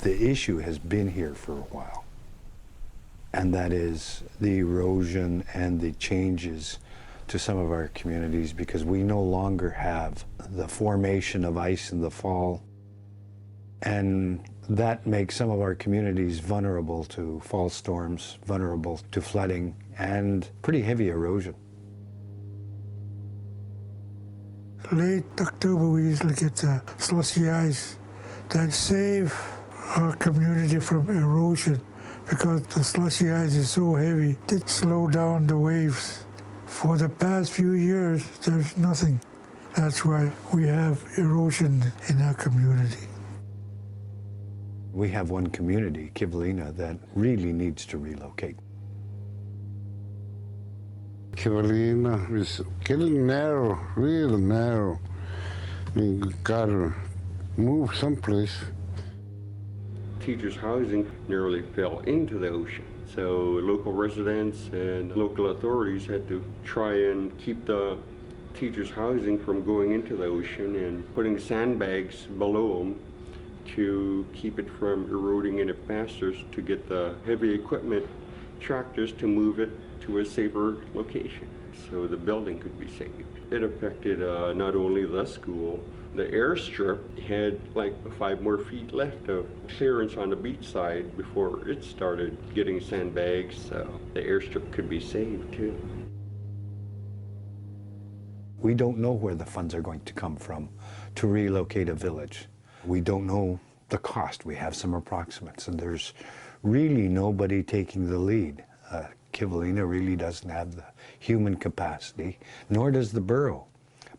The issue has been here for a while, and that is the erosion and the changes to some of our communities, because we no longer have the formation of ice in the fall, and that makes some of our communities vulnerable to fall storms, vulnerable to flooding, and pretty heavy erosion. Late October, we usually get the slushy ice that save our community from erosion, because the slushy ice is so heavy, it slows down the waves. For the past few years, there's nothing. That's why we have erosion in our community. We have one community, Kivalina, that really needs to relocate. Kivalina is getting narrow, real narrow. You gotta move someplace. Teachers' housing nearly fell into the ocean. So local residents and local authorities had to try and keep the teachers' housing from going into the ocean and putting sandbags below them to keep it from eroding any faster, to get the heavy equipment tractors to move it to a safer location so the building could be saved. It affected not only the school. The airstrip had like 5 more feet left of clearance on the beach side before it started getting sandbags, so the airstrip could be saved too. We don't know where the funds are going to come from to relocate a village. We don't know the cost. We have some approximates, and there's really nobody taking the lead. Kivalina really doesn't have the human capacity, nor does the borough,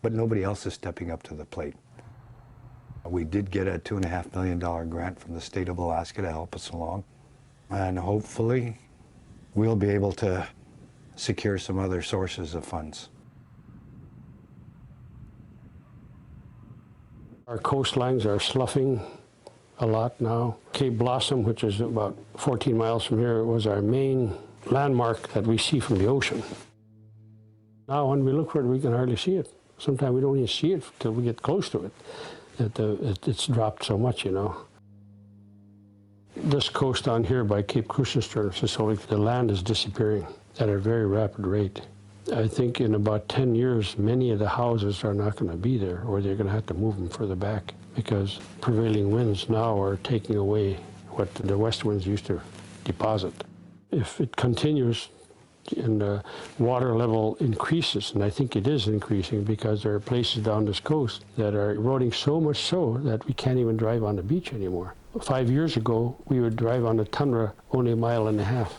but nobody else is stepping up to the plate. We did get a $2.5 million grant from the state of Alaska to help us along, and hopefully we'll be able to secure some other sources of funds. Our coastlines are sloughing a lot now. Cape Blossom, which is about 14 miles from here, was our main landmark that we see from the ocean. Now when we look for it, we can hardly see it. Sometimes we don't even see it till we get close to it. It's dropped so much, you know. This coast down here by Cape Krusenstern, the land is disappearing at a very rapid rate. I think in about 10 years, many of the houses are not going to be there, or they're going to have to move them further back, because prevailing winds now are taking away what the west winds used to deposit. If it continues and the water level increases, and I think it is increasing, because there are places down this coast that are eroding so much so that we can't even drive on the beach anymore. 5 years ago, we would drive on the tundra only 1.5 miles.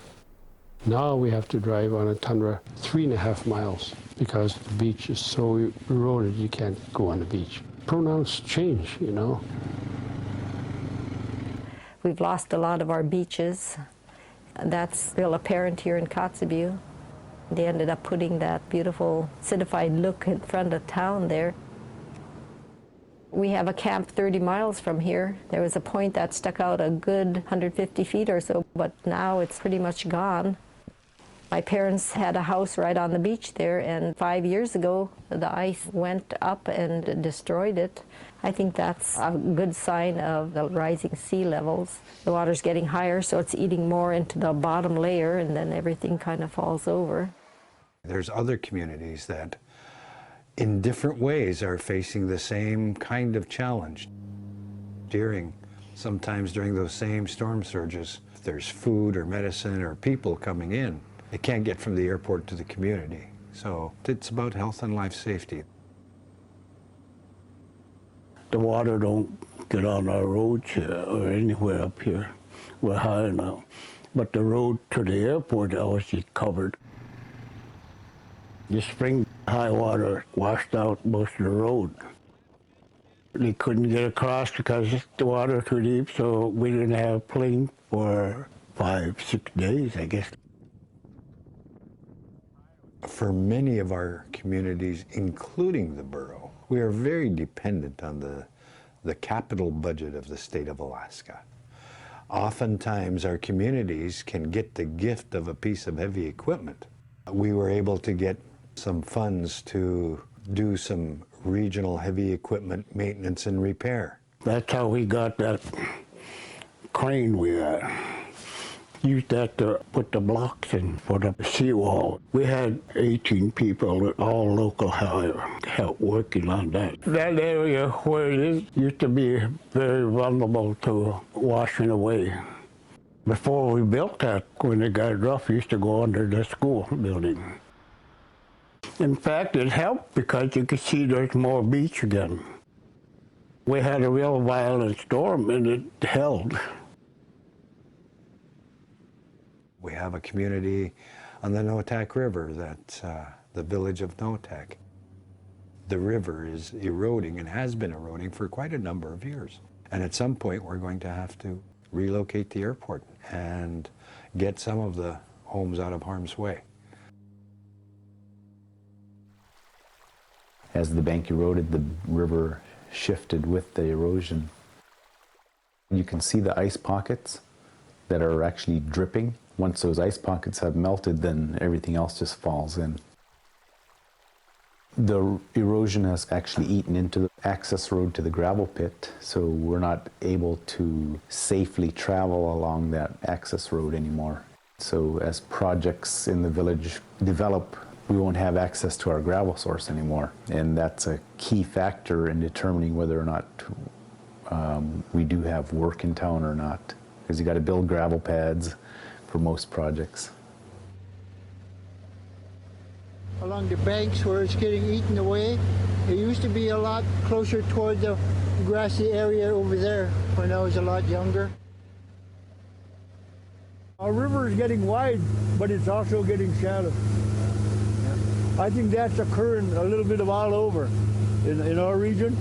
Now we have to drive on a tundra 3.5 miles, because the beach is so eroded you can't go on the beach. Pronounced change, you know. We've lost a lot of our beaches. That's real apparent here in Kotzebue. They ended up putting that beautiful citified look in front of town there. We have a camp 30 miles from here. There was a point that stuck out a good 150 feet or so, but now it's pretty much gone. My parents had a house right on the beach there, and 5 years ago the ice went up and destroyed it. I think that's a good sign of the rising sea levels. The water's getting higher, so it's eating more into the bottom layer, and then everything kind of falls over. There's other communities that in different ways are facing the same kind of challenge. Sometimes during those same storm surges, if there's food or medicine or people coming in, they can't get from the airport to the community. So it's about health and life safety. The water don't get on our roads or anywhere up here. We're high now. But the road to the airport always is covered. This spring, high water washed out most of the road. They couldn't get across because the water was too deep, so we didn't have a plane for 5-6 days, I guess. For many of our communities, including the borough, we are very dependent on the capital budget of the state of Alaska. Oftentimes, our communities can get the gift of a piece of heavy equipment. We were able to get some funds to do some regional heavy equipment maintenance and repair. That's how we got that crane we used that to put the blocks in for the seawall. We had 18 people, all local help working on that. That area where it is used to be very vulnerable to washing away. Before we built that, when it got rough, it used to go under the school building. In fact, it helped because you could see there's more beach again. We had a real violent storm and it held. We have a community on the Noatak River that's the village of Noatak. The river is eroding and has been eroding for quite a number of years. And at some point we're going to have to relocate the airport and get some of the homes out of harm's way. As the bank eroded, the river shifted with the erosion. You can see the ice pockets that are actually dripping. Once those ice pockets have melted, then everything else just falls in. The erosion has actually eaten into the access road to the gravel pit, so we're not able to safely travel along that access road anymore. So as projects in the village develop, we won't have access to our gravel source anymore. And that's a key factor in determining whether or not we do have work in town or not, because you got to build gravel pads for most projects. Along the banks where it's getting eaten away, it used to be a lot closer toward the grassy area over there when I was a lot younger. Our river is getting wide, but it's also getting shallow. I think that's occurring a little bit of all over in our region.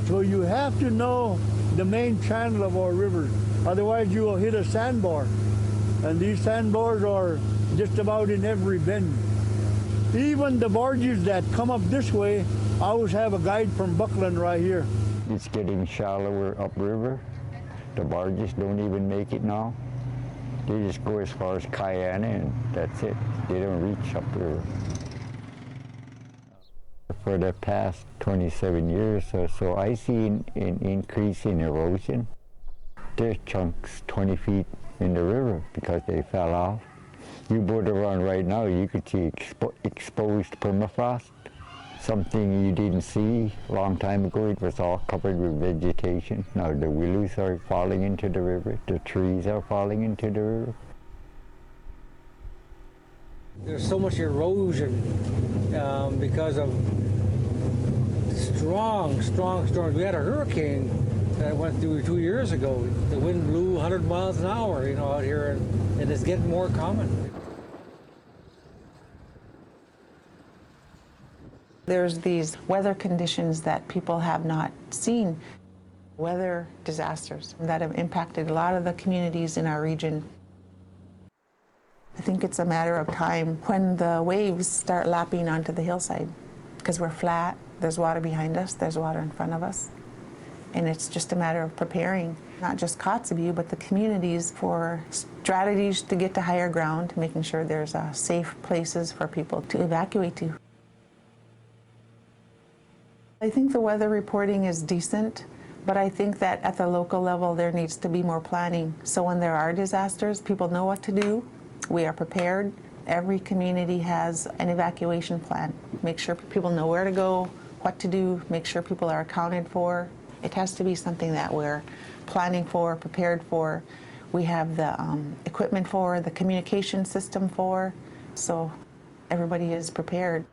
So you have to know the main channel of our river, otherwise you will hit a sandbar. And these sandbars are just about in every bend. Even the barges that come up this way, I always have a guide from Buckland right here. It's getting shallower upriver. The barges don't even make it now. They just go as far as Cayenne and that's it. They don't reach upriver. For the past 27 years or so, I see an increase in erosion. There's chunks 20 feet in the river because they fell off. You boat around right now, you could see exposed permafrost, something you didn't see a long time ago. It was all covered with vegetation. Now the willows are falling into the river, the trees are falling into the river. There's so much erosion because of strong storms. We had a hurricane that went through 2 years ago. The wind blew 100 miles an hour, out here, and it's getting more common. There's these weather conditions that people have not seen. Weather disasters that have impacted a lot of the communities in our region. I think it's a matter of time when the waves start lapping onto the hillside, because we're flat, there's water behind us, there's water in front of us. And it's just a matter of preparing, not just Kotzebue, but the communities for strategies to get to higher ground, making sure there's safe places for people to evacuate to. I think the weather reporting is decent, but I think that at the local level there needs to be more planning. So when there are disasters, people know what to do. We are prepared. Every community has an evacuation plan. Make sure people know where to go, what to do, make sure people are accounted for. It has to be something that we're planning for, prepared for. We have the equipment for, the communication system for, so everybody is prepared.